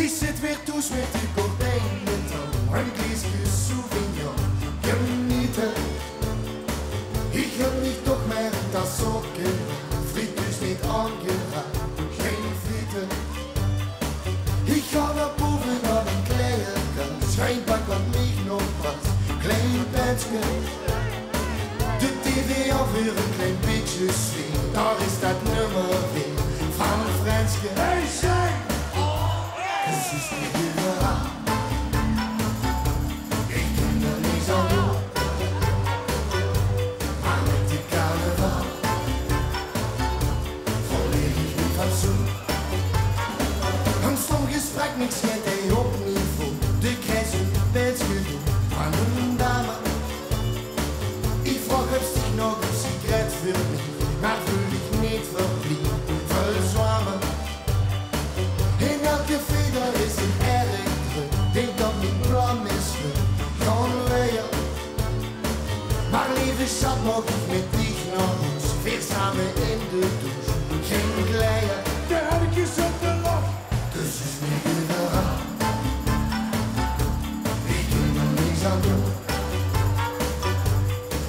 Ich zit weer thuis met de gordijnen dan, een gläsje souvenir genieten. Ich hab mich doch mehr das Sorgen, Fried ist nicht angeraten, geen Frieden. Ich hab da boven an den Kleidergang, scheinbar kann mich noch was, klein Bettchen. De TV auf weer een klein beetje sfeer, daar is dat nummer weer van Franske. Hey, zeg! Es ist nicht überall, ich kann da nichts an doen. Maar met de Carnaval verlier ich mich dazu. Een stom gesprek, niks geht hij op niveau. De krijgt een bedsgedoe van een dame. Ich frag, ob sich noch ein Zigarett für mich, maar fühl dich nicht verblieben, voll Schwammen. In elke Feder ist ein erg druk, denk dat mijn plan mislukt, gaan weer. Maar lieve schat, mag ik met dich nog eens, weer samen in de douche, geen glijden. De herkjes op de loft, dus is niet überall. Ik kan er niks aan doen.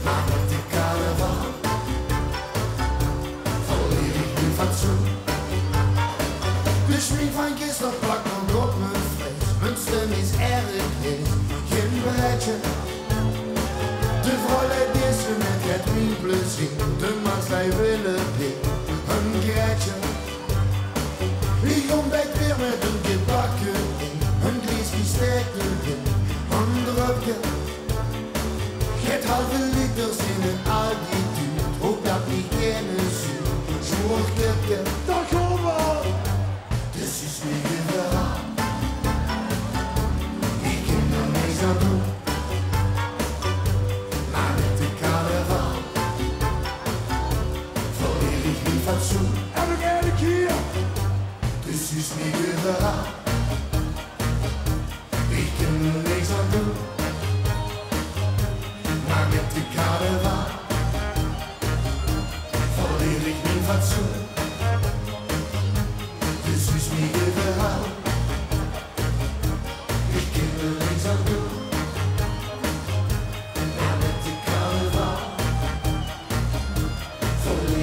Maar met de Carnaval verlier ik mijn fatsoen. De schmink van gisteren plakt nog op mijn vlees. Mijn stem is erg heet, geen breitje. De vrouw leidt deze met het mijn plezier. De man zij willen weer een grijtje. Ik ontbijt weer met een gebakken ding. Een gläsje sterke win, een drupje. Het halve liters in een altitude, ook dat niet gerne zuur. Zwoorkipje, dat gaan we al. Dus is niet überall. Ik kan er niks aan doen. Maar met de Carnaval verlier ik mijn fatsoen. En nog een keer. Dus is niet überall. Ik kan er niks aan doen. Maar met de Carnaval verlier ik mijn fatsoen. Dus is niet überall. Ik kan er niks aan doen. Maar met de Carnaval verlier